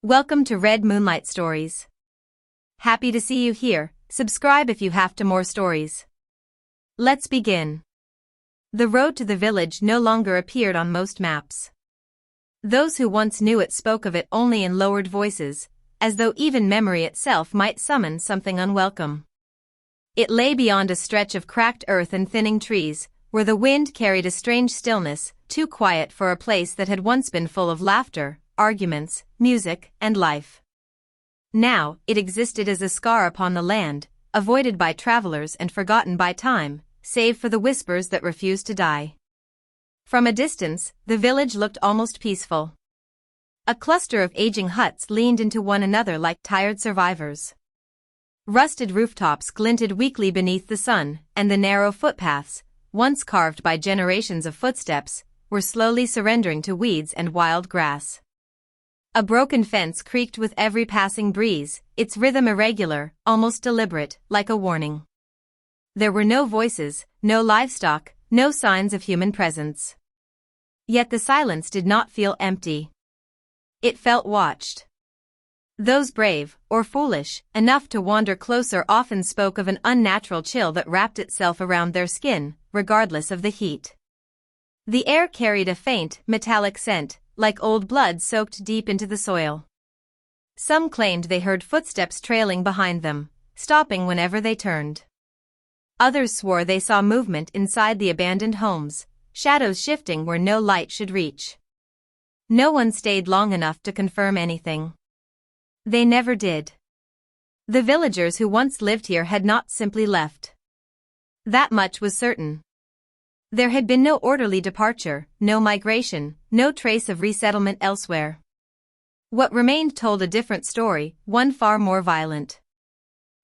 Welcome to Red Moonlight Stories. Happy to see you here. Subscribe if you have to more stories. Let's begin. The road to the village no longer appeared on most maps. Those who once knew it spoke of it only in lowered voices, as though even memory itself might summon something unwelcome. It lay beyond a stretch of cracked earth and thinning trees, where the wind carried a strange stillness, too quiet for a place that had once been full of laughter, arguments, music, and life. Now, it existed as a scar upon the land, avoided by travelers and forgotten by time, save for the whispers that refused to die. From a distance, the village looked almost peaceful. A cluster of aging huts leaned into one another like tired survivors. Rusted rooftops glinted weakly beneath the sun, and the narrow footpaths, once carved by generations of footsteps, were slowly surrendering to weeds and wild grass. A broken fence creaked with every passing breeze, its rhythm irregular, almost deliberate, like a warning. There were no voices, no livestock, no signs of human presence. Yet the silence did not feel empty. It felt watched. Those brave, or foolish, enough to wander closer often spoke of an unnatural chill that wrapped itself around their skin, regardless of the heat. The air carried a faint, metallic scent, like old blood soaked deep into the soil. Some claimed they heard footsteps trailing behind them, stopping whenever they turned. Others swore they saw movement inside the abandoned homes, shadows shifting where no light should reach. No one stayed long enough to confirm anything. They never did. The villagers who once lived here had not simply left. That much was certain. There had been no orderly departure, no migration, no trace of resettlement elsewhere. What remained told a different story, one far more violent.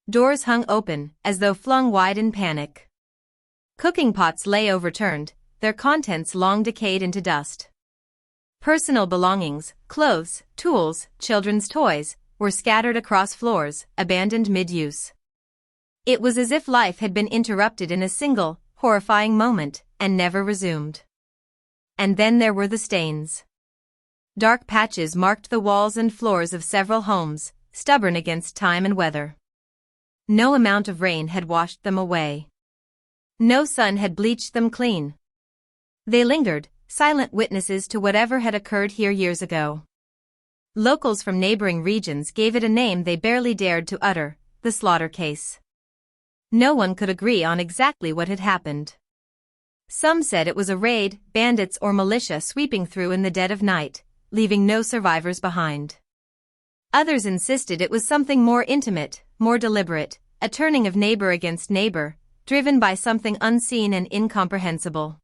Doors hung open, as though flung wide in panic. Cooking pots lay overturned, their contents long decayed into dust. Personal belongings, clothes, tools, children's toys, were scattered across floors, abandoned mid-use. It was as if life had been interrupted in a single, horrifying moment, and never resumed. And then there were the stains. Dark patches marked the walls and floors of several homes, stubborn against time and weather. No amount of rain had washed them away. No sun had bleached them clean. They lingered, silent witnesses to whatever had occurred here years ago. Locals from neighboring regions gave it a name they barely dared to utter, the slaughter case. No one could agree on exactly what had happened. Some said it was a raid, bandits or militia sweeping through in the dead of night, leaving no survivors behind. Others insisted it was something more intimate, more deliberate, a turning of neighbor against neighbor, driven by something unseen and incomprehensible.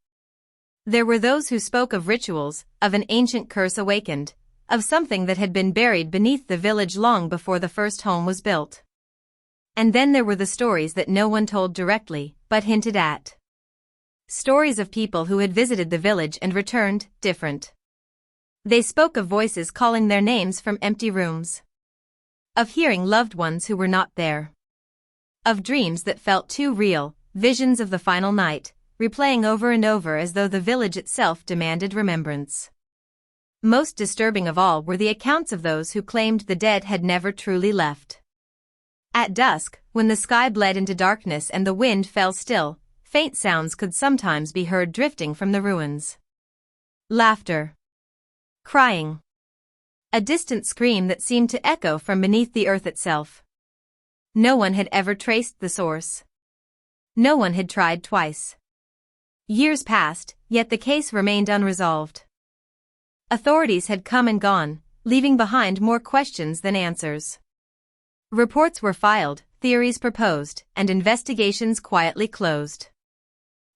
There were those who spoke of rituals, of an ancient curse awakened, of something that had been buried beneath the village long before the first home was built. And then there were the stories that no one told directly, but hinted at. Stories of people who had visited the village and returned, different. They spoke of voices calling their names from empty rooms. Of hearing loved ones who were not there. Of dreams that felt too real, visions of the final night, replaying over and over as though the village itself demanded remembrance. Most disturbing of all were the accounts of those who claimed the dead had never truly left. At dusk, when the sky bled into darkness and the wind fell still, faint sounds could sometimes be heard drifting from the ruins. Laughter. Crying. A distant scream that seemed to echo from beneath the earth itself. No one had ever traced the source. No one had tried twice. Years passed, yet the case remained unresolved. Authorities had come and gone, leaving behind more questions than answers. Reports were filed, theories proposed, and investigations quietly closed.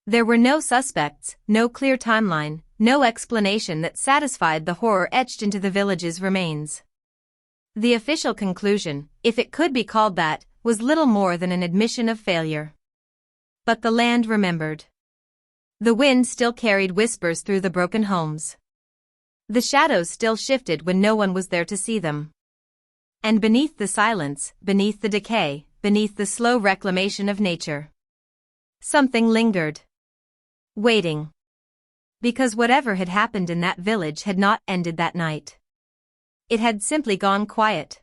There were no suspects, no clear timeline, no explanation that satisfied the horror etched into the village's remains. The official conclusion, if it could be called that, was little more than an admission of failure. But the land remembered. The wind still carried whispers through the broken homes. The shadows still shifted when no one was there to see them. And beneath the silence, beneath the decay, beneath the slow reclamation of nature, something lingered. Waiting. Because whatever had happened in that village had not ended that night. It had simply gone quiet.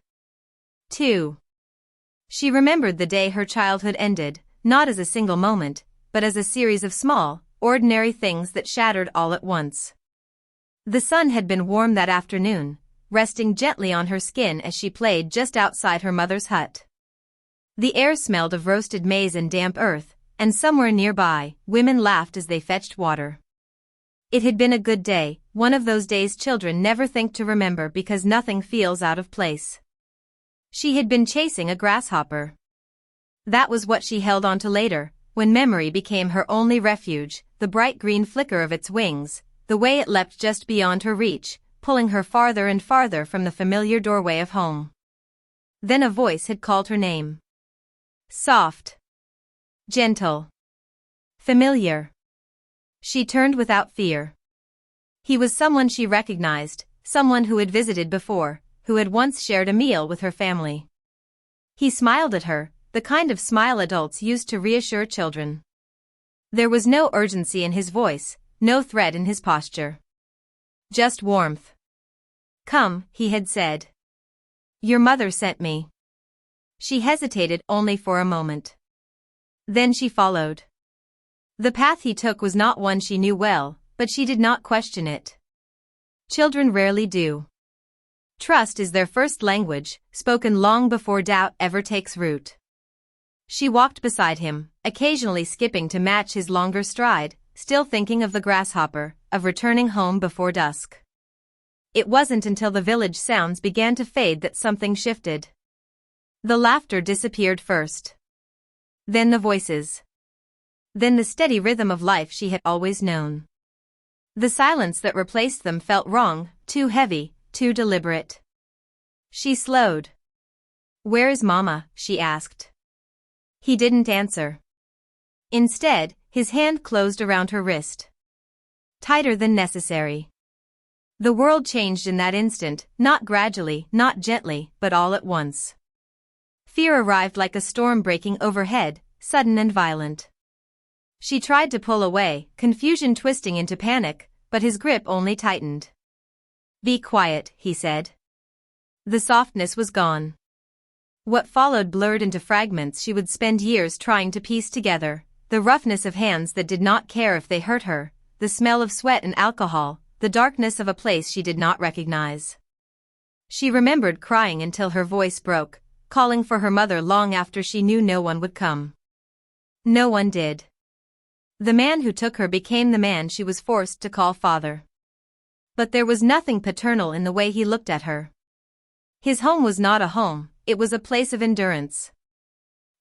2. She remembered the day her childhood ended, not as a single moment, but as a series of small, ordinary things that shattered all at once. The sun had been warm that afternoon, resting gently on her skin as she played just outside her mother's hut. The air smelled of roasted maize and damp earth, and somewhere nearby, women laughed as they fetched water. It had been a good day, one of those days children never think to remember because nothing feels out of place. She had been chasing a grasshopper. That was what she held on to later, when memory became her only refuge, the bright green flicker of its wings, the way it leapt just beyond her reach, pulling her farther and farther from the familiar doorway of home. Then a voice had called her name. Soft. Gentle. Familiar. She turned without fear. He was someone she recognized, someone who had visited before, who had once shared a meal with her family. He smiled at her, the kind of smile adults used to reassure children. There was no urgency in his voice, no threat in his posture. Just warmth. Come, he had said. Your mother sent me. She hesitated only for a moment. Then she followed. The path he took was not one she knew well, but she did not question it. Children rarely do. Trust is their first language, spoken long before doubt ever takes root. She walked beside him, occasionally skipping to match his longer stride, still thinking of the grasshopper, of returning home before dusk. It wasn't until the village sounds began to fade that something shifted. The laughter disappeared first. Then the voices. Then the steady rhythm of life she had always known. The silence that replaced them felt wrong, too heavy, too deliberate. She slowed. Where is Mama? She asked. He didn't answer. Instead, his hand closed around her wrist. Tighter than necessary. The world changed in that instant, not gradually, not gently, but all at once. Fear arrived like a storm breaking overhead, sudden and violent. She tried to pull away, confusion twisting into panic, but his grip only tightened. Be quiet, he said. The softness was gone. What followed blurred into fragments she would spend years trying to piece together, the roughness of hands that did not care if they hurt her, the smell of sweat and alcohol, the darkness of a place she did not recognize. She remembered crying until her voice broke, calling for her mother long after she knew no one would come. No one did. The man who took her became the man she was forced to call father. But there was nothing paternal in the way he looked at her. His home was not a home, it was a place of endurance.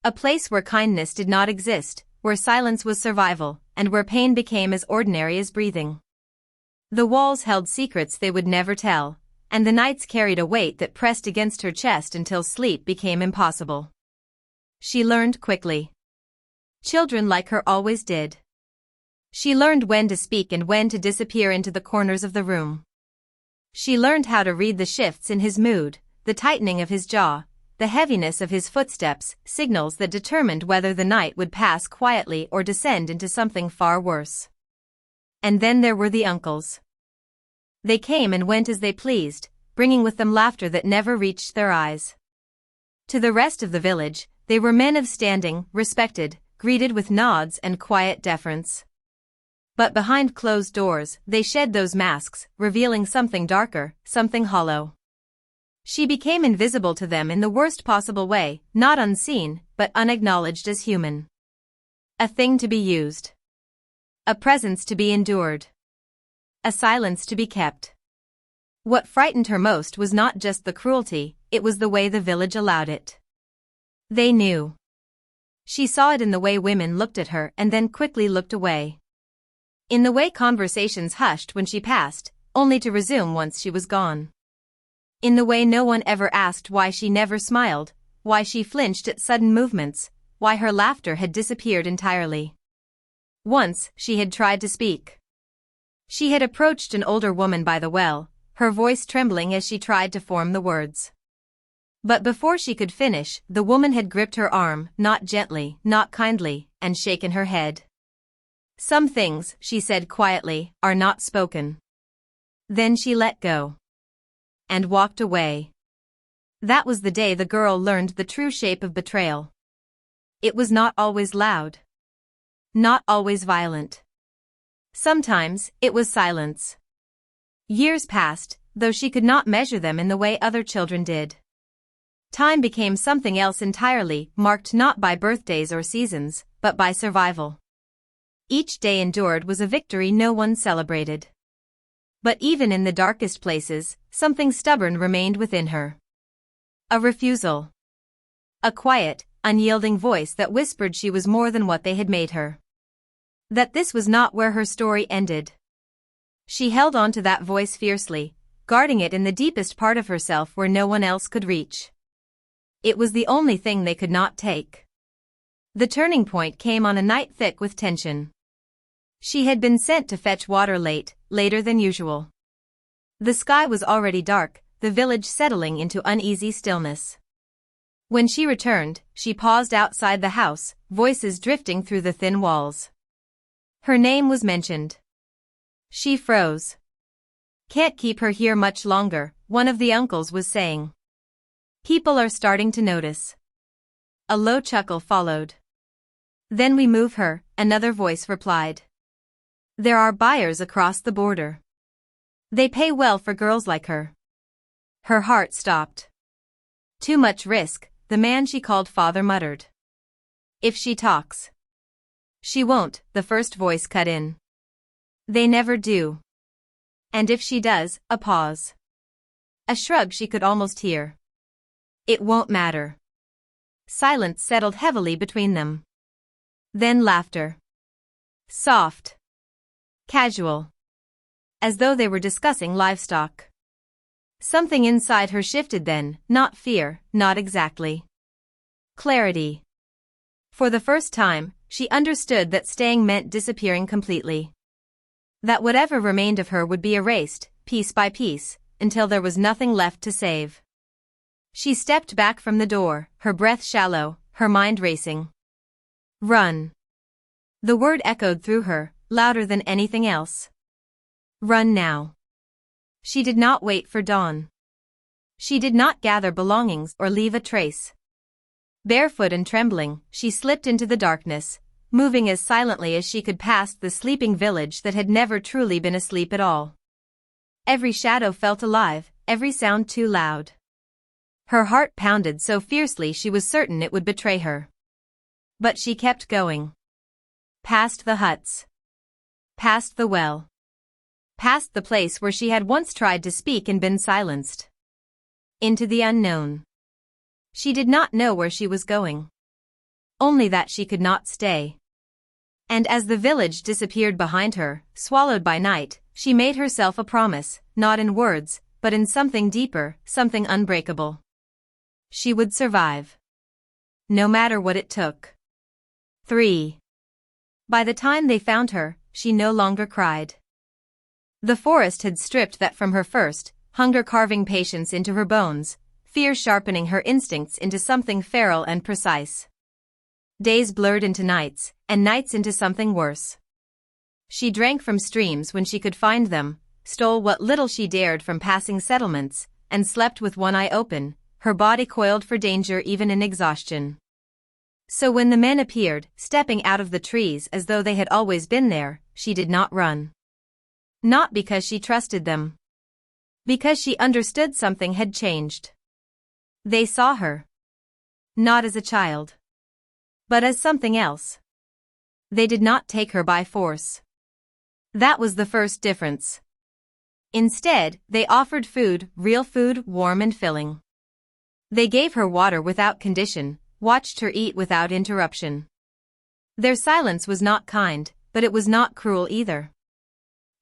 A place where kindness did not exist, where silence was survival, and where pain became as ordinary as breathing. The walls held secrets they would never tell, and the nights carried a weight that pressed against her chest until sleep became impossible. She learned quickly. Children like her always did. She learned when to speak and when to disappear into the corners of the room. She learned how to read the shifts in his mood, the tightening of his jaw, the heaviness of his footsteps, signals that determined whether the night would pass quietly or descend into something far worse. And then there were the uncles. They came and went as they pleased, bringing with them laughter that never reached their eyes. To the rest of the village, they were men of standing, respected, greeted with nods and quiet deference. But behind closed doors, they shed those masks, revealing something darker, something hollow. She became invisible to them in the worst possible way, not unseen, but unacknowledged as human. A thing to be used. A presence to be endured. A silence to be kept. What frightened her most was not just the cruelty, it was the way the village allowed it. They knew. She saw it in the way women looked at her and then quickly looked away. In the way conversations hushed when she passed, only to resume once she was gone. In the way no one ever asked why she never smiled, why she flinched at sudden movements, why her laughter had disappeared entirely. Once, she had tried to speak. She had approached an older woman by the well, her voice trembling as she tried to form the words. But before she could finish, the woman had gripped her arm, not gently, not kindly, and shaken her head. Some things, she said quietly, are not spoken. Then she let go. and walked away. That was the day the girl learned the true shape of betrayal. It was not always loud. Not always violent. Sometimes, it was silence. Years passed, though she could not measure them in the way other children did. Time became something else entirely, marked not by birthdays or seasons, but by survival. Each day endured was a victory no one celebrated. But even in the darkest places, something stubborn remained within her. A refusal. A quiet, unyielding voice that whispered she was more than what they had made her. That this was not where her story ended. She held on to that voice fiercely, guarding it in the deepest part of herself where no one else could reach. It was the only thing they could not take. The turning point came on a night thick with tension. She had been sent to fetch water later than usual. The sky was already dark, the village settling into uneasy stillness. When she returned, she paused outside the house, voices drifting through the thin walls. Her name was mentioned. She froze. "Can't keep her here much longer," one of the uncles was saying. "People are starting to notice." A low chuckle followed. "Then we move her," another voice replied. "There are buyers across the border. They pay well for girls like her." Her heart stopped. "Too much risk," the man she called father muttered. "If she talks." "She won't," the first voice cut in. "They never do." "And if she does," a pause. A shrug she could almost hear. "It won't matter." Silence settled heavily between them. Then laughter. Soft. Casual. As though they were discussing livestock. Something inside her shifted then, not fear, not exactly. Clarity. For the first time, she understood that staying meant disappearing completely. That whatever remained of her would be erased, piece by piece, until there was nothing left to save. She stepped back from the door, her breath shallow, her mind racing. Run. The word echoed through her, louder than anything else. Run now. She did not wait for dawn. She did not gather belongings or leave a trace. Barefoot and trembling, she slipped into the darkness, moving as silently as she could past the sleeping village that had never truly been asleep at all. Every shadow felt alive, every sound too loud. Her heart pounded so fiercely she was certain it would betray her. But she kept going. Past the huts. Past the well. Past the place where she had once tried to speak and been silenced. Into the unknown. She did not know where she was going. Only that she could not stay. And as the village disappeared behind her, swallowed by night, she made herself a promise, not in words, but in something deeper, something unbreakable. She would survive. No matter what it took. 3. By the time they found her, she no longer cried. The forest had stripped that from her first, hunger carving patience into her bones, fear sharpening her instincts into something feral and precise. Days blurred into nights, and nights into something worse. She drank from streams when she could find them, stole what little she dared from passing settlements, and slept with one eye open, her body coiled for danger even in exhaustion. So when the men appeared, stepping out of the trees as though they had always been there, she did not run. Not because she trusted them. Because she understood something had changed. They saw her. Not as a child. But as something else. They did not take her by force. That was the first difference. Instead, they offered food, real food, warm and filling. They gave her water without condition, watched her eat without interruption. Their silence was not kind, but it was not cruel either.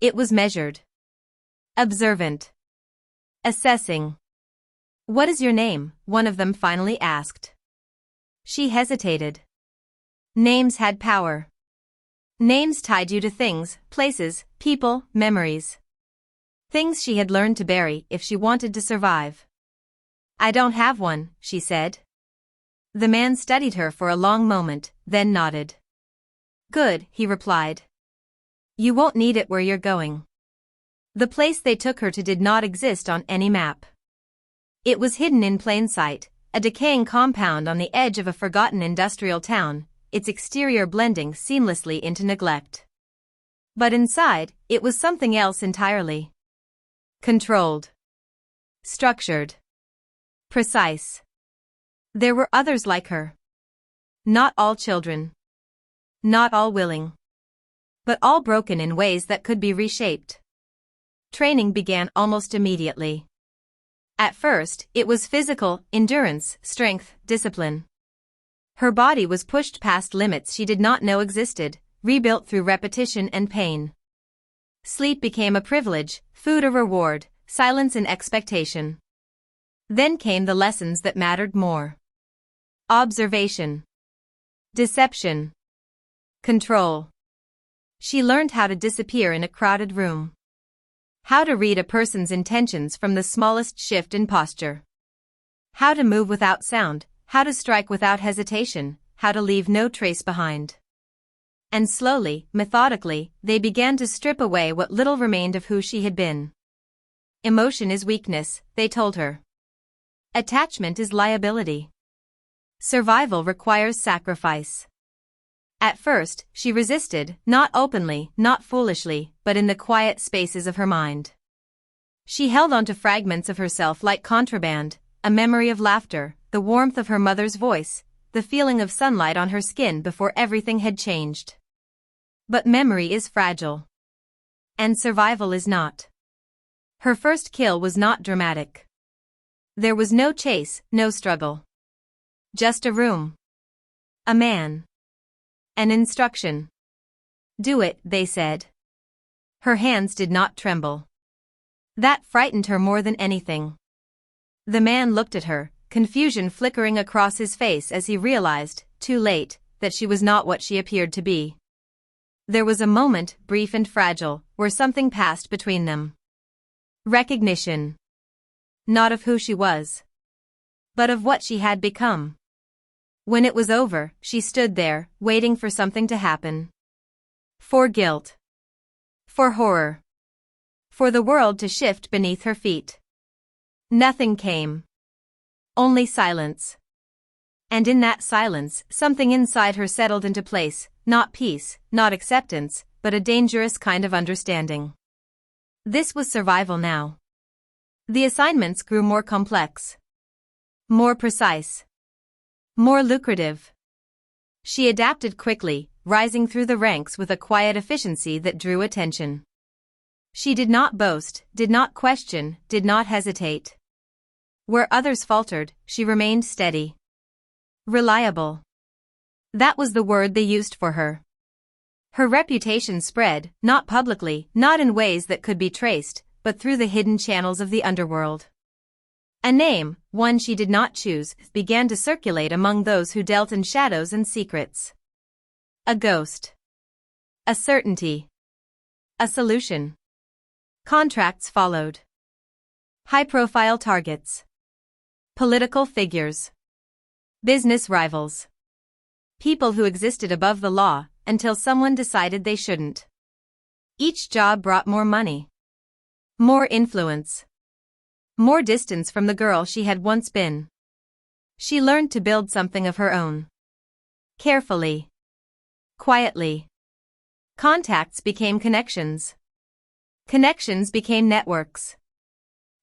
It was measured. Observant. Assessing. "What is your name?" one of them finally asked. She hesitated. Names had power. Names tied you to things, places, people, memories. Things she had learned to bury if she wanted to survive. "I don't have one," she said. The man studied her for a long moment, then nodded. "Good," he replied. "You won't need it where you're going." The place they took her to did not exist on any map. It was hidden in plain sight, a decaying compound on the edge of a forgotten industrial town, its exterior blending seamlessly into neglect. But inside, it was something else entirely. Controlled. Structured. Precise. There were others like her. Not all children. Not all willing. But all broken in ways that could be reshaped. Training began almost immediately. At first, it was physical, endurance, strength, discipline. Her body was pushed past limits she did not know existed, rebuilt through repetition and pain. Sleep became a privilege, food a reward, silence an expectation. Then came the lessons that mattered more. Observation. Deception. Control. She learned how to disappear in a crowded room. How to read a person's intentions from the smallest shift in posture. How to move without sound, how to strike without hesitation, how to leave no trace behind. And slowly, methodically, they began to strip away what little remained of who she had been. Emotion is weakness, they told her. Attachment is liability. Survival requires sacrifice. At first, she resisted, not openly, not foolishly, but in the quiet spaces of her mind. She held on to fragments of herself like contraband, a memory of laughter, the warmth of her mother's voice, the feeling of sunlight on her skin before everything had changed. But memory is fragile. And survival is not. Her first kill was not dramatic. There was no chase, no struggle. Just a room. A man. An instruction. Do it, they said. Her hands did not tremble. That frightened her more than anything. The man looked at her, confusion flickering across his face as he realized, too late, that she was not what she appeared to be. There was a moment, brief and fragile, where something passed between them. Recognition. Not of who she was, but of what she had become. When it was over, she stood there, waiting for something to happen. For guilt. For horror. For the world to shift beneath her feet. Nothing came. Only silence. And in that silence, something inside her settled into place, not peace, not acceptance, but a dangerous kind of understanding. This was survival now. The assignments grew more complex. More precise. More lucrative. She adapted quickly, rising through the ranks with a quiet efficiency that drew attention. She did not boast, did not question, did not hesitate. Where others faltered, she remained steady. Reliable. That was the word they used for her. Her reputation spread, not publicly, not in ways that could be traced, but through the hidden channels of the underworld. A name, one she did not choose, began to circulate among those who dealt in shadows and secrets. A ghost. A certainty. A solution. Contracts followed. High-profile targets. Political figures. Business rivals. People who existed above the law, until someone decided they shouldn't. Each job brought more money. More influence. More distance from the girl she had once been. She learned to build something of her own. Carefully. Quietly. Contacts became connections. Connections became networks.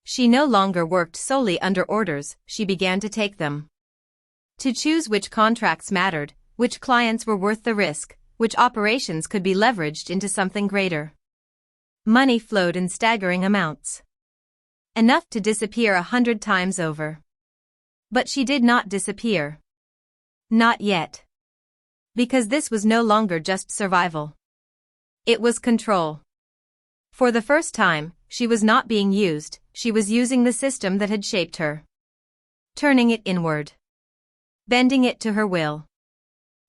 She no longer worked solely under orders, she began to take them. To choose which contracts mattered, which clients were worth the risk, which operations could be leveraged into something greater. Money flowed in staggering amounts. Enough to disappear 100 times over. But she did not disappear. Not yet. Because this was no longer just survival. It was control. For the first time, she was not being used, she was using the system that had shaped her. Turning it inward. Bending it to her will.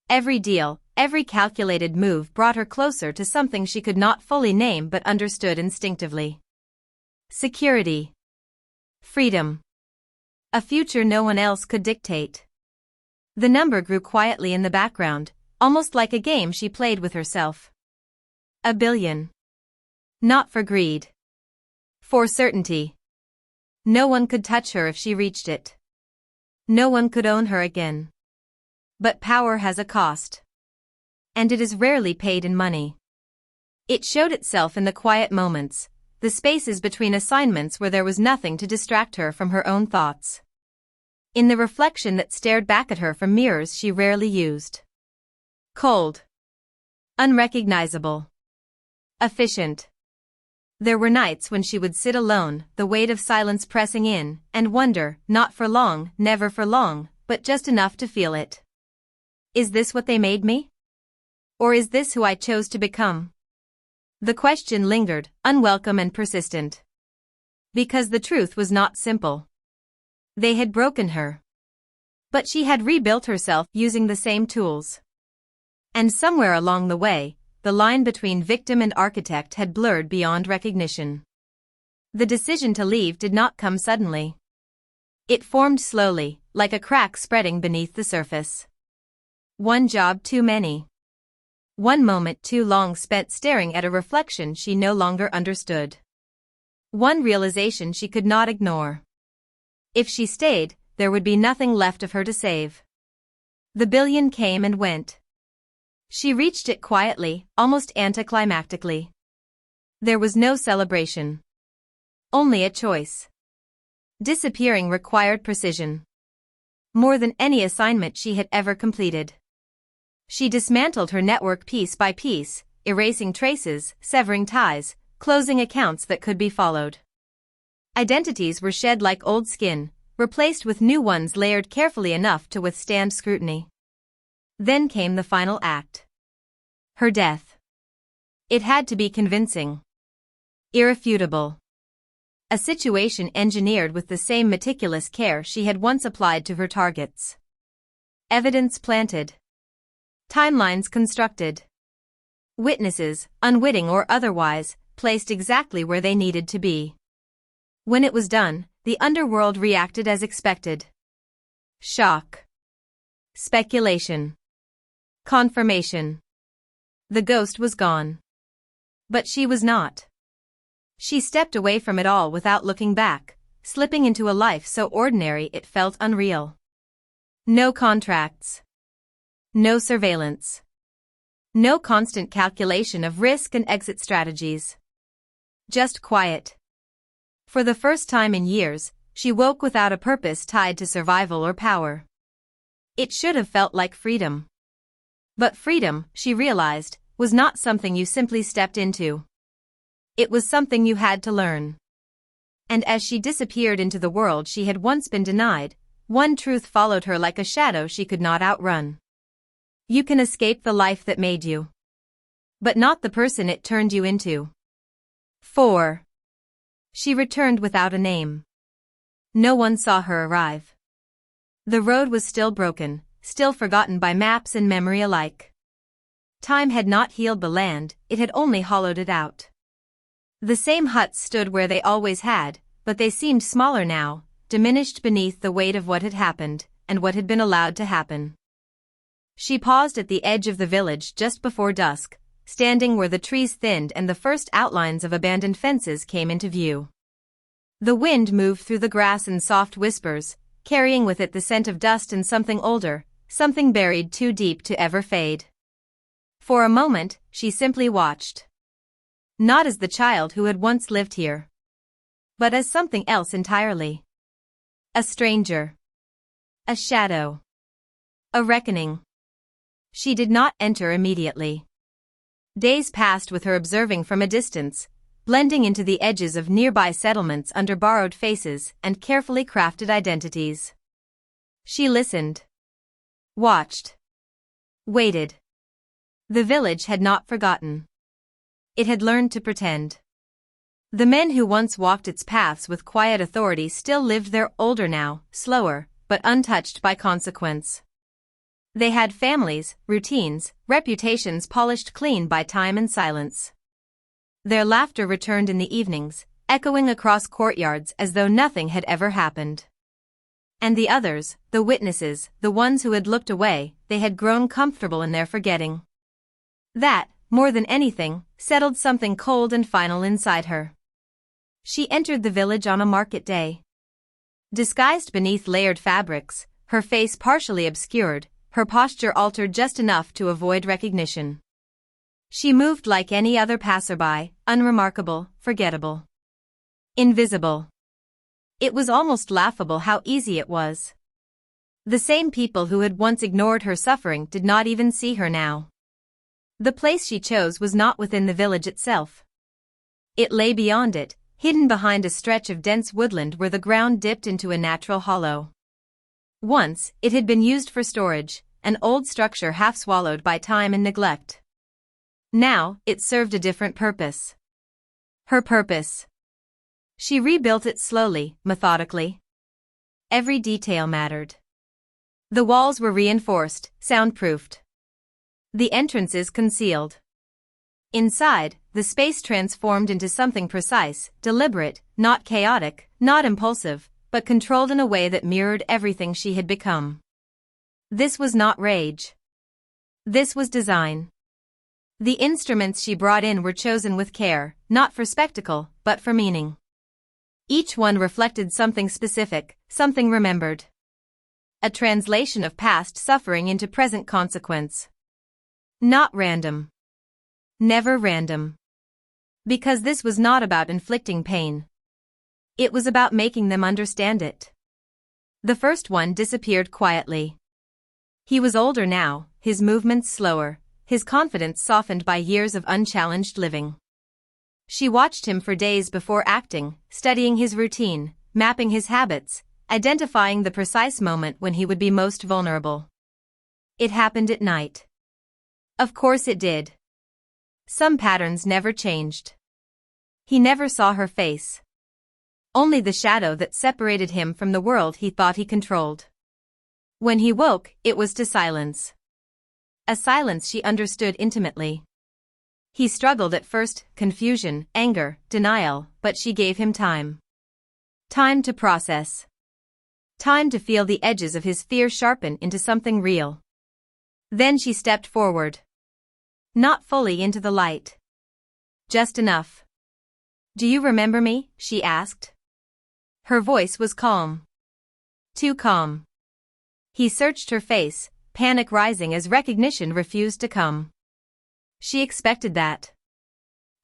Every deal, every calculated move brought her closer to something she could not fully name but understood instinctively. Security. Freedom. A future no one else could dictate. The number grew quietly in the background, almost like a game she played with herself. 1 billion. Not for greed. For certainty. No one could touch her if she reached it. No one could own her again. But power has a cost. And it is rarely paid in money. It showed itself in the quiet moments, the spaces between assignments where there was nothing to distract her from her own thoughts. In the reflection that stared back at her from mirrors she rarely used. Cold. Unrecognizable. Efficient. There were nights when she would sit alone, the weight of silence pressing in, and wonder, not for long, never for long, but just enough to feel it. Is this what they made me? Or is this who I chose to become? The question lingered, unwelcome and persistent. Because the truth was not simple. They had broken her. But she had rebuilt herself using the same tools. And somewhere along the way, the line between victim and architect had blurred beyond recognition. The decision to leave did not come suddenly. It formed slowly, like a crack spreading beneath the surface. One job too many. One moment too long spent staring at a reflection she no longer understood. One realization she could not ignore. If she stayed, there would be nothing left of her to save. The billion came and went. She reached it quietly, almost anticlimactically. There was no celebration. Only a choice. Disappearing required precision. More than any assignment she had ever completed. She dismantled her network piece by piece, erasing traces, severing ties, closing accounts that could be followed. Identities were shed like old skin, replaced with new ones layered carefully enough to withstand scrutiny. Then came the final act. Her death. It had to be convincing. Irrefutable. A situation engineered with the same meticulous care she had once applied to her targets. Evidence planted. Timelines constructed. Witnesses, unwitting or otherwise, placed exactly where they needed to be. When it was done, the underworld reacted as expected. Shock. Speculation. Confirmation. The ghost was gone. But she was not. She stepped away from it all without looking back, slipping into a life so ordinary it felt unreal. No contracts. No surveillance. No constant calculation of risk and exit strategies. Just quiet. For the first time in years, she woke without a purpose tied to survival or power. It should have felt like freedom. But freedom, she realized, was not something you simply stepped into. It was something you had to learn. And as she disappeared into the world she had once been denied, one truth followed her like a shadow she could not outrun. You can escape the life that made you. But not the person it turned you into. 4. She returned without a name. No one saw her arrive. The road was still broken, still forgotten by maps and memory alike. Time had not healed the land, it had only hollowed it out. The same huts stood where they always had, but they seemed smaller now, diminished beneath the weight of what had happened, and what had been allowed to happen. She paused at the edge of the village just before dusk, standing where the trees thinned and the first outlines of abandoned fences came into view. The wind moved through the grass in soft whispers, carrying with it the scent of dust and something older, something buried too deep to ever fade. For a moment, she simply watched. Not as the child who had once lived here, but as something else entirely. A stranger. A shadow. A reckoning. She did not enter immediately. Days passed with her observing from a distance, blending into the edges of nearby settlements under borrowed faces and carefully crafted identities. She listened. Watched. Waited. The village had not forgotten. It had learned to pretend. The men who once walked its paths with quiet authority still lived there, older now, slower, but untouched by consequence. They had families, routines, reputations polished clean by time and silence. Their laughter returned in the evenings, echoing across courtyards as though nothing had ever happened. And the others, the witnesses, the ones who had looked away, they had grown comfortable in their forgetting. That, more than anything, settled something cold and final inside her. She entered the village on a market day. Disguised beneath layered fabrics, her face partially obscured, her posture altered just enough to avoid recognition. She moved like any other passerby, unremarkable, forgettable. Invisible. It was almost laughable how easy it was. The same people who had once ignored her suffering did not even see her now. The place she chose was not within the village itself. It lay beyond it, hidden behind a stretch of dense woodland where the ground dipped into a natural hollow. Once, it had been used for storage, an old structure half swallowed by time and neglect. Now, it served a different purpose. Her purpose. She rebuilt it slowly, methodically. Every detail mattered. The walls were reinforced, soundproofed. The entrances concealed. Inside, the space transformed into something precise, deliberate, not chaotic, not impulsive, but controlled in a way that mirrored everything she had become. This was not rage. This was design. The instruments she brought in were chosen with care, not for spectacle, but for meaning. Each one reflected something specific, something remembered. A translation of past suffering into present consequence. Not random. Never random. Because this was not about inflicting pain. It was about making them understand it. The first one disappeared quietly. He was older now, his movements slower, his confidence softened by years of unchallenged living. She watched him for days before acting, studying his routine, mapping his habits, identifying the precise moment when he would be most vulnerable. It happened at night. Of course it did. Some patterns never changed. He never saw her face. Only the shadow that separated him from the world he thought he controlled. When he woke, it was to silence. A silence she understood intimately. He struggled at first, confusion, anger, denial, but she gave him time. Time to process. Time to feel the edges of his fear sharpen into something real. Then she stepped forward. Not fully into the light. Just enough. "Do you remember me?" she asked. Her voice was calm. Too calm. He searched her face, panic rising as recognition refused to come. She expected that.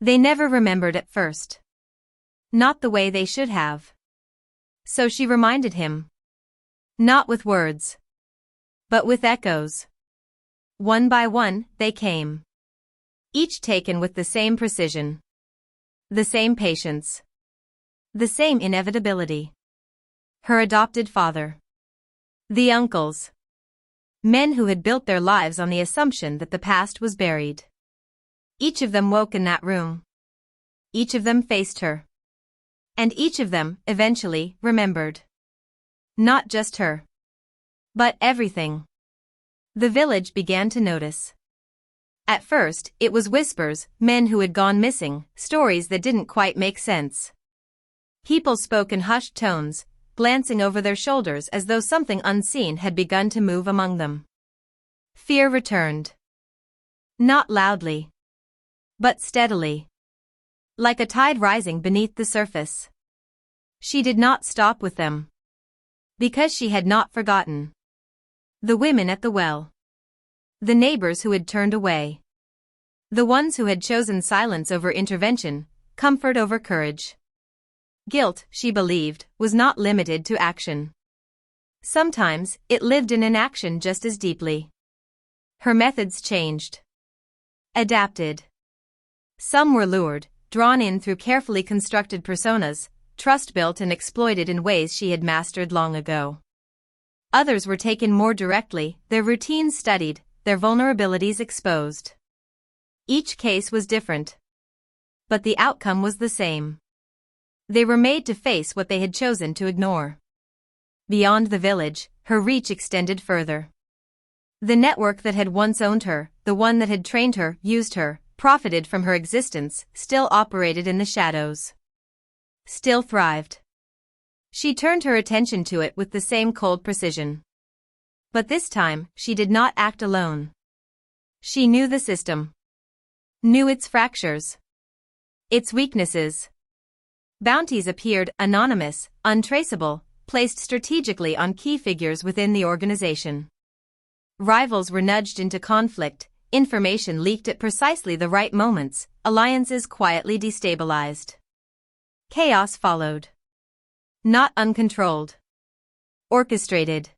They never remembered at first. Not the way they should have. So she reminded him. Not with words. But with echoes. One by one, they came. Each taken with the same precision. The same patience. The same inevitability. Her adopted father. The uncles. Men who had built their lives on the assumption that the past was buried. Each of them woke in that room. Each of them faced her. And each of them, eventually, remembered. Not just her. But everything. The village began to notice. At first, it was whispers, men who had gone missing, stories that didn't quite make sense. People spoke in hushed tones, glancing over their shoulders as though something unseen had begun to move among them. Fear returned. Not loudly. But steadily. Like a tide rising beneath the surface. She did not stop with them. Because she had not forgotten. The women at the well. The neighbors who had turned away. The ones who had chosen silence over intervention, comfort over courage. Guilt, she believed, was not limited to action. Sometimes, it lived in inaction just as deeply. Her methods changed. Adapted. Some were lured, drawn in through carefully constructed personas, trust built and exploited in ways she had mastered long ago. Others were taken more directly, their routines studied, their vulnerabilities exposed. Each case was different. But the outcome was the same. They were made to face what they had chosen to ignore. Beyond the village, her reach extended further. The network that had once owned her, the one that had trained her, used her, profited from her existence, still operated in the shadows. Still thrived. She turned her attention to it with the same cold precision. But this time, she did not act alone. She knew the system. Knew its fractures. Its weaknesses. Bounties appeared, anonymous, untraceable, placed strategically on key figures within the organization. Rivals were nudged into conflict, information leaked at precisely the right moments, alliances quietly destabilized. Chaos followed. Not uncontrolled. Orchestrated.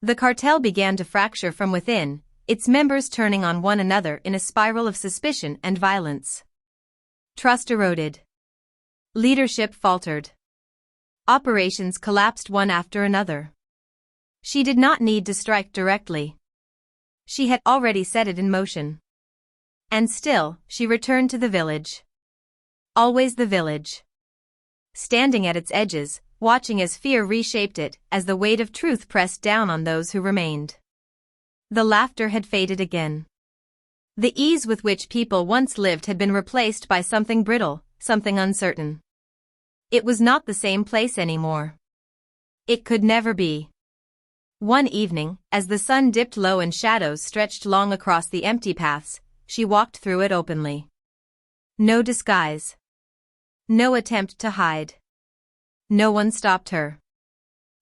The cartel began to fracture from within, its members turning on one another in a spiral of suspicion and violence. Trust eroded. Leadership faltered. Operations collapsed one after another. She did not need to strike directly. She had already set it in motion. And still, she returned to the village. Always the village. Standing at its edges, watching as fear reshaped it, as the weight of truth pressed down on those who remained. The laughter had faded again. The ease with which people once lived had been replaced by something brittle, something uncertain. It was not the same place anymore. It could never be. One evening, as the sun dipped low and shadows stretched long across the empty paths, she walked through it openly. No disguise. No attempt to hide. No one stopped her.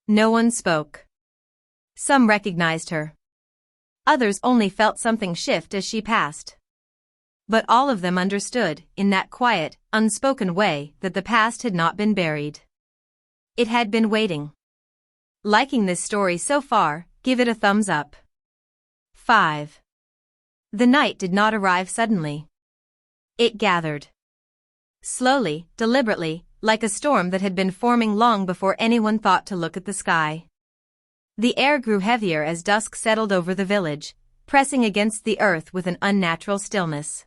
No one spoke. Some recognized her. Others only felt something shift as she passed. But all of them understood, in that quiet, unspoken way, that the past had not been buried. It had been waiting. Liking this story so far, give it a thumbs up. 5. The night did not arrive suddenly. It gathered. Slowly, deliberately, like a storm that had been forming long before anyone thought to look at the sky. The air grew heavier as dusk settled over the village, pressing against the earth with an unnatural stillness.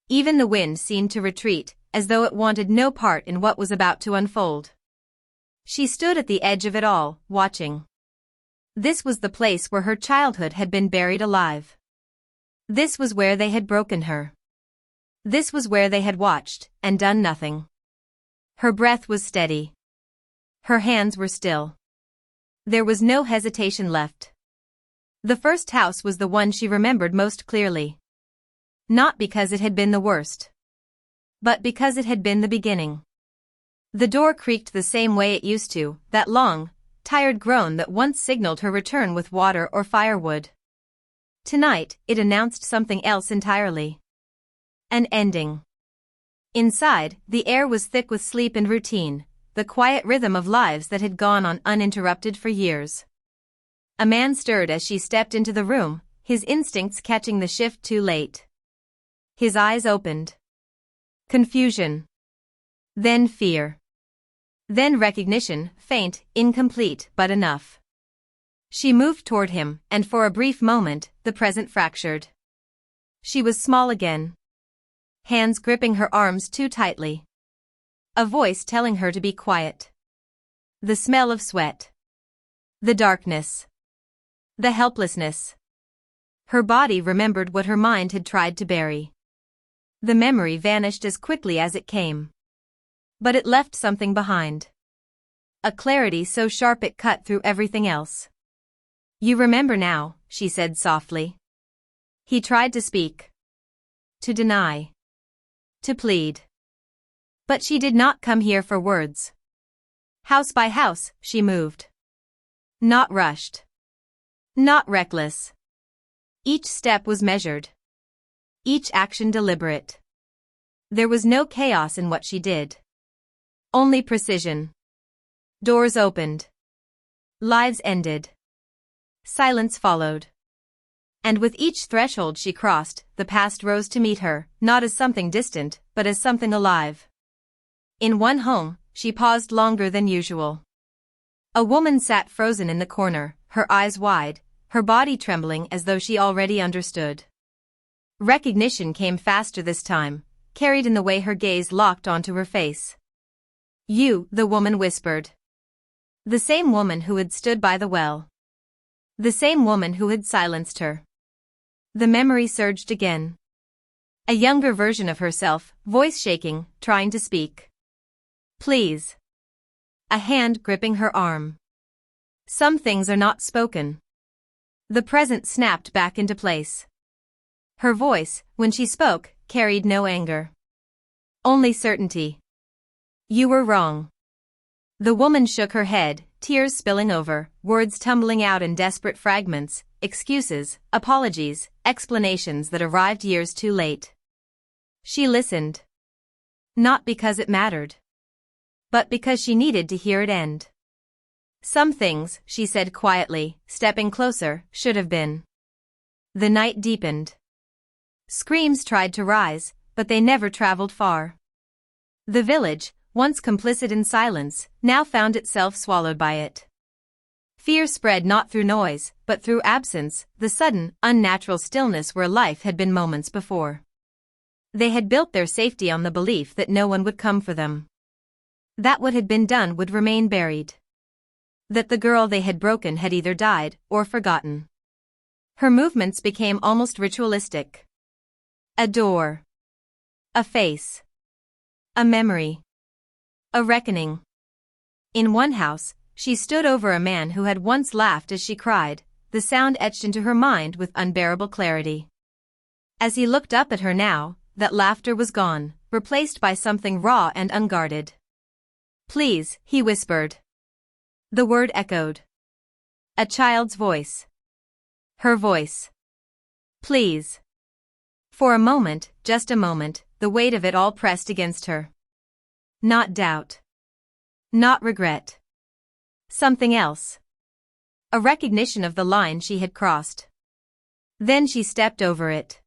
Even the wind seemed to retreat, as though it wanted no part in what was about to unfold. She stood at the edge of it all, watching. This was the place where her childhood had been buried alive. This was where they had broken her. This was where they had watched, and done nothing. Her breath was steady. Her hands were still. There was no hesitation left. The first house was the one she remembered most clearly. Not because it had been the worst, but because it had been the beginning. The door creaked the same way it used to, that long, tired groan that once signaled her return with water or firewood. Tonight, it announced something else entirely. An ending. Inside, the air was thick with sleep and routine, the quiet rhythm of lives that had gone on uninterrupted for years. A man stirred as she stepped into the room, his instincts catching the shift too late. His eyes opened. Confusion. Then fear. Then recognition, faint, incomplete, but enough. She moved toward him, and for a brief moment, the present fractured. She was small again. Hands gripping her arms too tightly. A voice telling her to be quiet. The smell of sweat. The darkness. The helplessness. Her body remembered what her mind had tried to bury. The memory vanished as quickly as it came. But it left something behind. A clarity so sharp it cut through everything else. You remember now, she said softly. He tried to speak. To deny. To plead. But she did not come here for words. House by house, she moved. Not rushed. Not reckless. Each step was measured. Each action deliberate. There was no chaos in what she did. Only precision. Doors opened. Lives ended. Silence followed. And with each threshold she crossed, the past rose to meet her, not as something distant, but as something alive. In one home, she paused longer than usual. A woman sat frozen in the corner, her eyes wide, her body trembling as though she already understood. Recognition came faster this time, carried in the way her gaze locked onto her face. You, the woman whispered. The same woman who had stood by the well. The same woman who had silenced her. The memory surged again. A younger version of herself, voice shaking, trying to speak. Please. A hand gripping her arm. Some things are not spoken. The present snapped back into place. Her voice, when she spoke, carried no anger. Only certainty. You were wrong. The woman shook her head, tears spilling over, words tumbling out in desperate fragments, excuses, apologies, explanations that arrived years too late. She listened. Not because it mattered, but because she needed to hear it end. Some things, she said quietly, stepping closer, should have been. The night deepened. Screams tried to rise, but they never traveled far. The village, once complicit in silence, now found itself swallowed by it. Fear spread not through noise, but through absence, the sudden, unnatural stillness where life had been moments before. They had built their safety on the belief that no one would come for them. That what had been done would remain buried. That the girl they had broken had either died or forgotten. Her movements became almost ritualistic. A door. A face. A memory. A reckoning. In one house, she stood over a man who had once laughed as she cried, the sound etched into her mind with unbearable clarity. As he looked up at her now, that laughter was gone, replaced by something raw and unguarded. "Please," he whispered. The word echoed. A child's voice. Her voice. "Please." For a moment, just a moment, the weight of it all pressed against her. Not doubt. Not regret. Something else. A recognition of the line she had crossed. Then she stepped over it.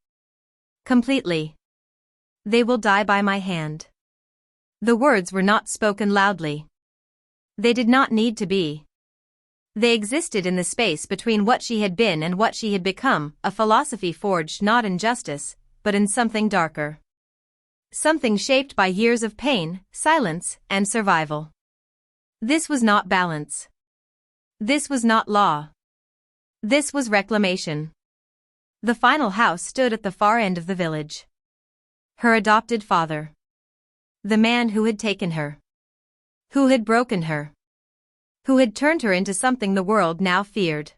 Completely. "They will die by my hand." The words were not spoken loudly. They did not need to be. They existed in the space between what she had been and what she had become, a philosophy forged not in justice, but in something darker. Something shaped by years of pain, silence, and survival. This was not balance. This was not law. This was reclamation. The final house stood at the far end of the village. Her adopted father. The man who had taken her. Who had broken her. Who had turned her into something the world now feared.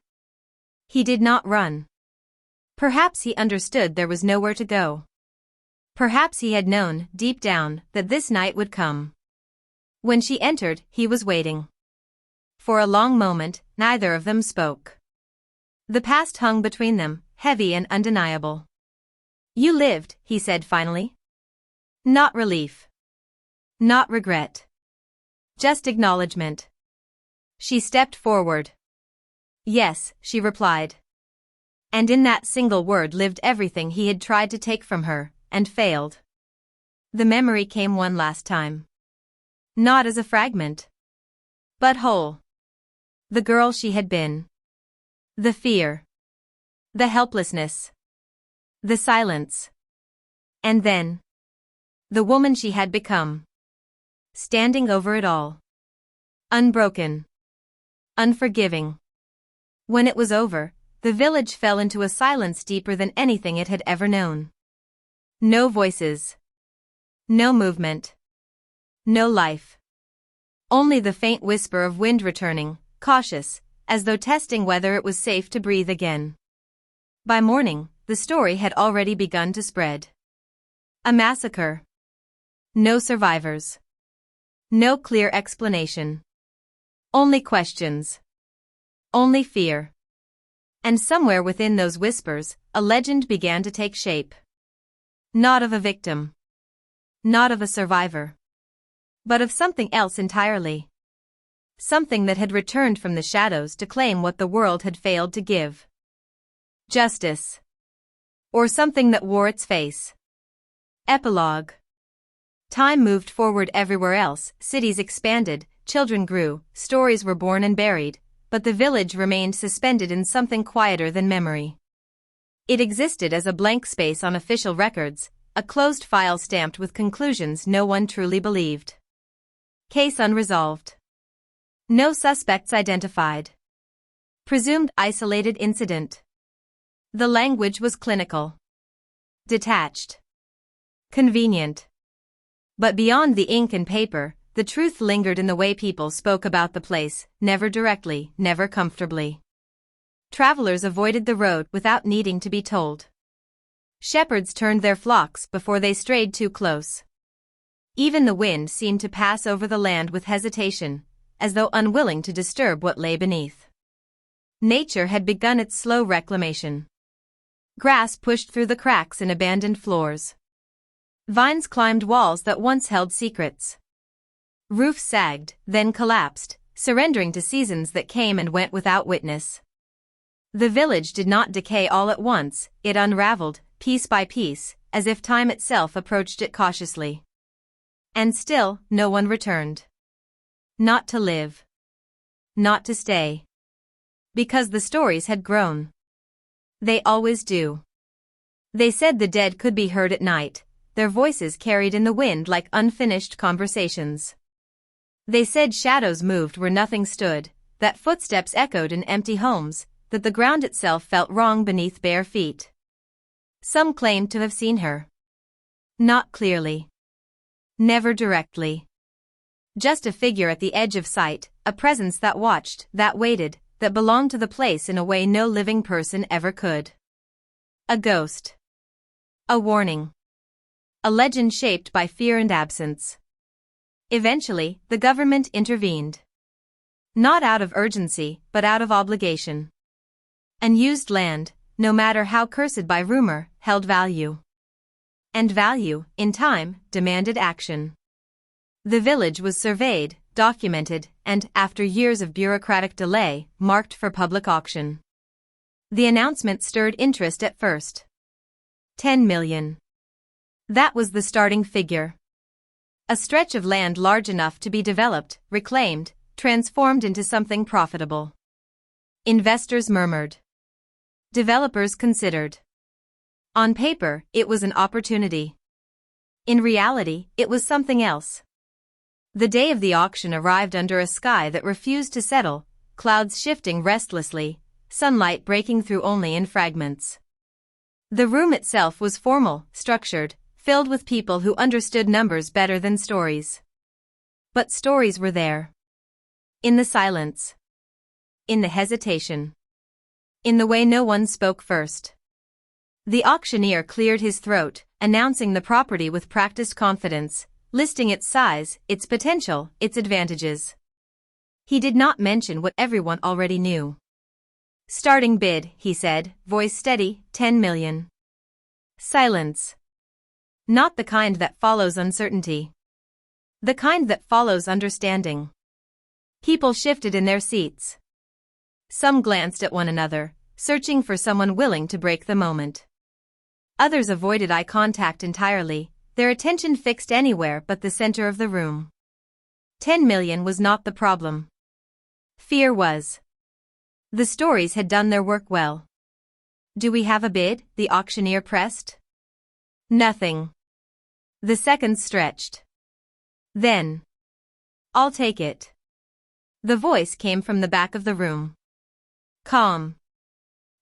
He did not run. Perhaps he understood there was nowhere to go. Perhaps he had known, deep down, that this night would come. When she entered, he was waiting. For a long moment, neither of them spoke. The past hung between them, heavy and undeniable. "You lived," he said finally. Not relief. Not regret. Just acknowledgement. She stepped forward. "Yes," she replied. And in that single word lived everything he had tried to take from her, and failed. The memory came one last time. Not as a fragment, but whole. The girl she had been. The fear. The helplessness. The silence. And then, the woman she had become. Standing over it all. Unbroken. Unforgiving. When it was over, the village fell into a silence deeper than anything it had ever known. No voices. No movement. No life. Only the faint whisper of wind returning, cautious, as though testing whether it was safe to breathe again. By morning, the story had already begun to spread. A massacre. No survivors. No clear explanation. Only questions. Only fear. And somewhere within those whispers, a legend began to take shape. Not of a victim. Not of a survivor. But of something else entirely. Something that had returned from the shadows to claim what the world had failed to give. Justice. Or something that wore its face. Epilogue. Time moved forward everywhere else, cities expanded, children grew, stories were born and buried, but the village remained suspended in something quieter than memory. It existed as a blank space on official records, a closed file stamped with conclusions no one truly believed. Case unresolved. No suspects identified. Presumed isolated incident. The language was clinical. Detached. Convenient. But beyond the ink and paper, the truth lingered in the way people spoke about the place, never directly, never comfortably. Travelers avoided the road without needing to be told. Shepherds turned their flocks before they strayed too close. Even the wind seemed to pass over the land with hesitation, as though unwilling to disturb what lay beneath. Nature had begun its slow reclamation. Grass pushed through the cracks in abandoned floors. Vines climbed walls that once held secrets. Roofs sagged, then collapsed, surrendering to seasons that came and went without witness. The village did not decay all at once, it unraveled, piece by piece, as if time itself approached it cautiously. And still, no one returned. Not to live. Not to stay. Because the stories had grown. They always do. They said the dead could be heard at night, their voices carried in the wind like unfinished conversations. They said shadows moved where nothing stood, that footsteps echoed in empty homes, that the ground itself felt wrong beneath bare feet. Some claimed to have seen her. Not clearly. Never directly. Just a figure at the edge of sight, a presence that watched, that waited, that belonged to the place in a way no living person ever could. A ghost. A warning. A legend shaped by fear and absence. Eventually, the government intervened. Not out of urgency, but out of obligation. Unused land, no matter how cursed by rumor, held value. And value, in time, demanded action. The village was surveyed, documented, and, after years of bureaucratic delay, marked for public auction. The announcement stirred interest at first. 10 million. That was the starting figure. A stretch of land large enough to be developed, reclaimed, transformed into something profitable. Investors murmured. Developers considered. On paper, it was an opportunity. In reality, it was something else. The day of the auction arrived under a sky that refused to settle, clouds shifting restlessly, sunlight breaking through only in fragments. The room itself was formal, structured, filled with people who understood numbers better than stories. But stories were there. In the silence. In the hesitation. In the way no one spoke first. The auctioneer cleared his throat, announcing the property with practiced confidence, listing its size, its potential, its advantages. He did not mention what everyone already knew. Starting bid, he said, voice steady, 10 million. Silence. Not the kind that follows uncertainty. The kind that follows understanding. People shifted in their seats. Some glanced at one another, searching for someone willing to break the moment. Others avoided eye contact entirely, their attention fixed anywhere but the center of the room. 10 million was not the problem. Fear was. The stories had done their work well. Do we have a bid? The auctioneer pressed. Nothing. The seconds stretched. Then. I'll take it. The voice came from the back of the room. Calm.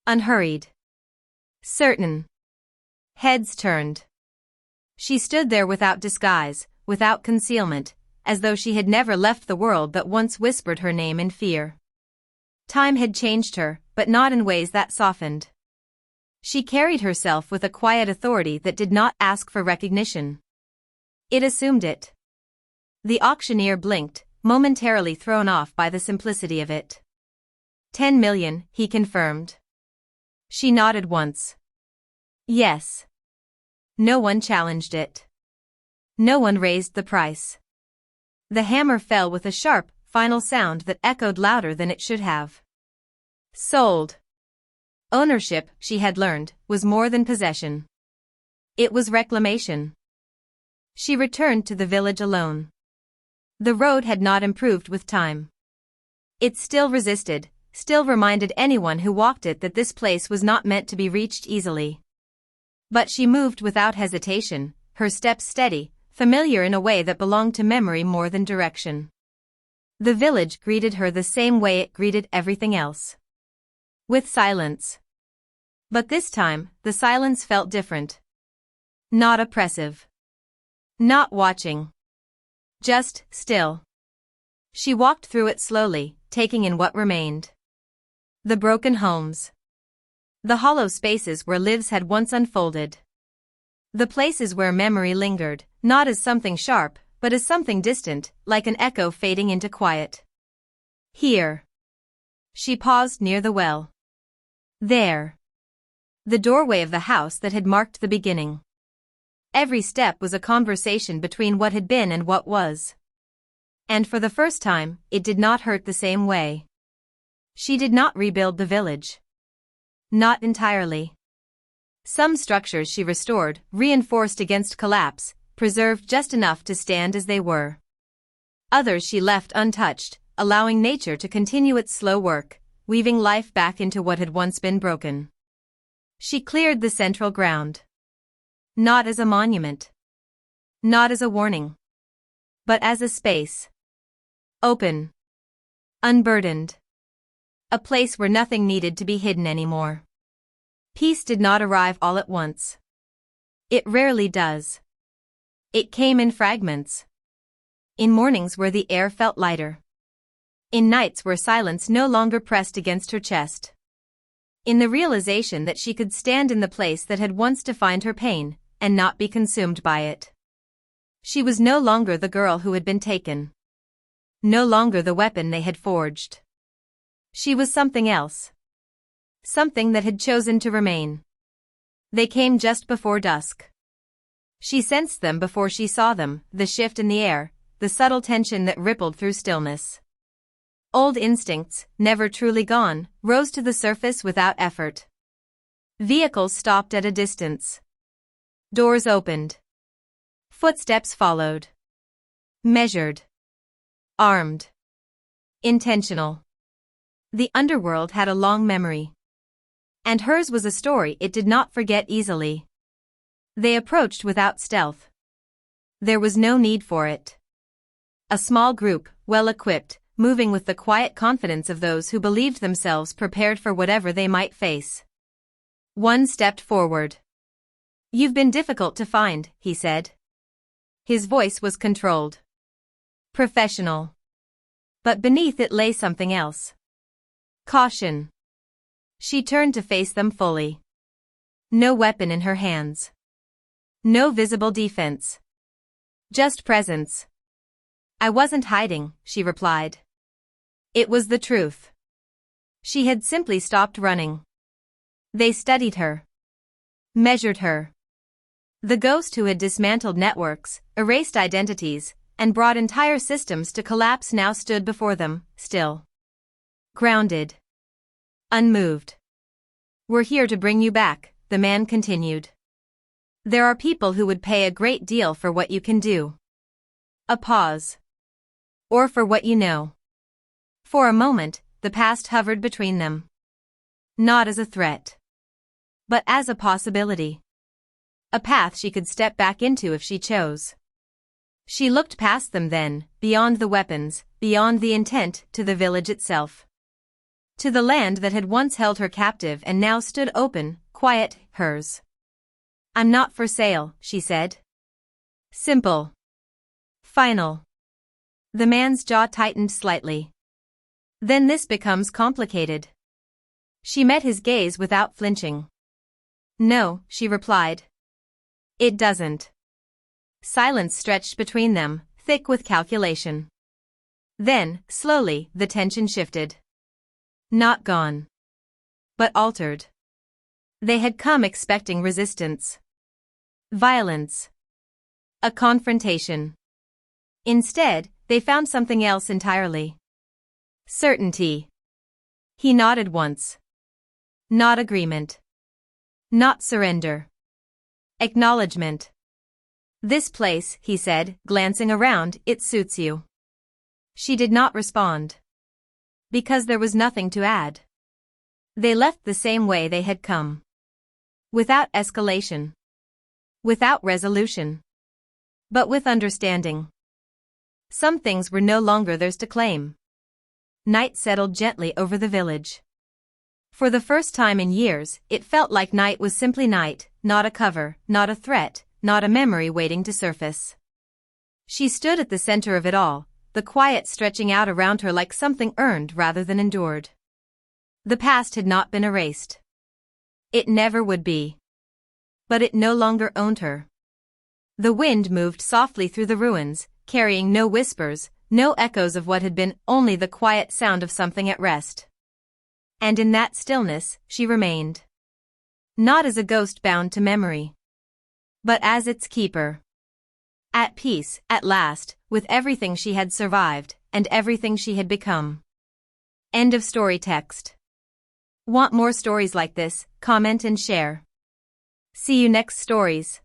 Unhurried. Certain. Heads turned. She stood there without disguise, without concealment, as though she had never left the world that once whispered her name in fear. Time had changed her, but not in ways that softened. She carried herself with a quiet authority that did not ask for recognition. It assumed it. The auctioneer blinked, momentarily thrown off by the simplicity of it. 10 million, he confirmed. She nodded once. Yes. No one challenged it. No one raised the price. The hammer fell with a sharp, final sound that echoed louder than it should have. Sold. Ownership, she had learned, was more than possession. It was reclamation. She returned to the village alone. The road had not improved with time. It still resisted, still reminded anyone who walked it that this place was not meant to be reached easily. But she moved without hesitation, her steps steady, familiar in a way that belonged to memory more than direction. The village greeted her the same way it greeted everything else. With silence. But this time, the silence felt different. Not oppressive. Not watching. Just still. She walked through it slowly, taking in what remained. The broken homes. The hollow spaces where lives had once unfolded. The places where memory lingered, not as something sharp, but as something distant, like an echo fading into quiet. Here. She paused near the well. There. The doorway of the house that had marked the beginning. Every step was a conversation between what had been and what was. And for the first time, it did not hurt the same way. She did not rebuild the village. Not entirely. Some structures she restored, reinforced against collapse, preserved just enough to stand as they were. Others she left untouched, allowing nature to continue its slow work, weaving life back into what had once been broken. She cleared the central ground. Not as a monument. Not as a warning. But as a space. Open. Unburdened. A place where nothing needed to be hidden anymore. Peace did not arrive all at once. It rarely does. It came in fragments. In mornings where the air felt lighter. In nights where silence no longer pressed against her chest. In the realization that she could stand in the place that had once defined her pain, and not be consumed by it. She was no longer the girl who had been taken. No longer the weapon they had forged. She was something else. Something that had chosen to remain. They came just before dusk. She sensed them before she saw them, the shift in the air, the subtle tension that rippled through stillness. Old instincts, never truly gone, rose to the surface without effort. Vehicles stopped at a distance. Doors opened. Footsteps followed. Measured. Armed. Intentional. The underworld had a long memory. And hers was a story it did not forget easily. They approached without stealth. There was no need for it. A small group, well-equipped, moving with the quiet confidence of those who believed themselves prepared for whatever they might face. One stepped forward. "You've been difficult to find," he said. His voice was controlled. Professional. But beneath it lay something else. Caution. She turned to face them fully. No weapon in her hands. No visible defense. Just presence. "I wasn't hiding," she replied. It was the truth. She had simply stopped running. They studied her. Measured her. The ghost who had dismantled networks, erased identities, and brought entire systems to collapse now stood before them, still. Grounded. Unmoved. "We're here to bring you back," the man continued. "There are people who would pay a great deal for what you can do." A pause. "Or for what you know." For a moment, the past hovered between them. Not as a threat. But as a possibility. A path she could step back into if she chose. She looked past them then, beyond the weapons, beyond the intent, to the village itself. To the land that had once held her captive and now stood open, quiet, hers. "I'm not for sale," she said. Simple. Final. The man's jaw tightened slightly. "Then this becomes complicated." She met his gaze without flinching. "No," she replied. "It doesn't." Silence stretched between them, thick with calculation. Then, slowly, the tension shifted. Not gone. But altered. They had come expecting resistance. Violence. A confrontation. Instead, they found something else entirely. Certainty. He nodded once. Not agreement. Not surrender. Acknowledgement. "This place," he said, glancing around, "it suits you." She did not respond. Because there was nothing to add. They left the same way they had come. Without escalation. Without resolution. But with understanding. Some things were no longer theirs to claim. Night settled gently over the village. For the first time in years, it felt like night was simply night, not a cover, not a threat, not a memory waiting to surface. She stood at the center of it all, the quiet stretching out around her like something earned rather than endured. The past had not been erased. It never would be. But it no longer owned her. The wind moved softly through the ruins, carrying no whispers, No echoes of what had been, only the quiet sound of something at rest. And in that stillness, she remained. Not as a ghost bound to memory, but as its keeper. At peace, at last, with everything she had survived, and everything she had become. End of story text. Want more stories like this? Comment and share. See you next stories.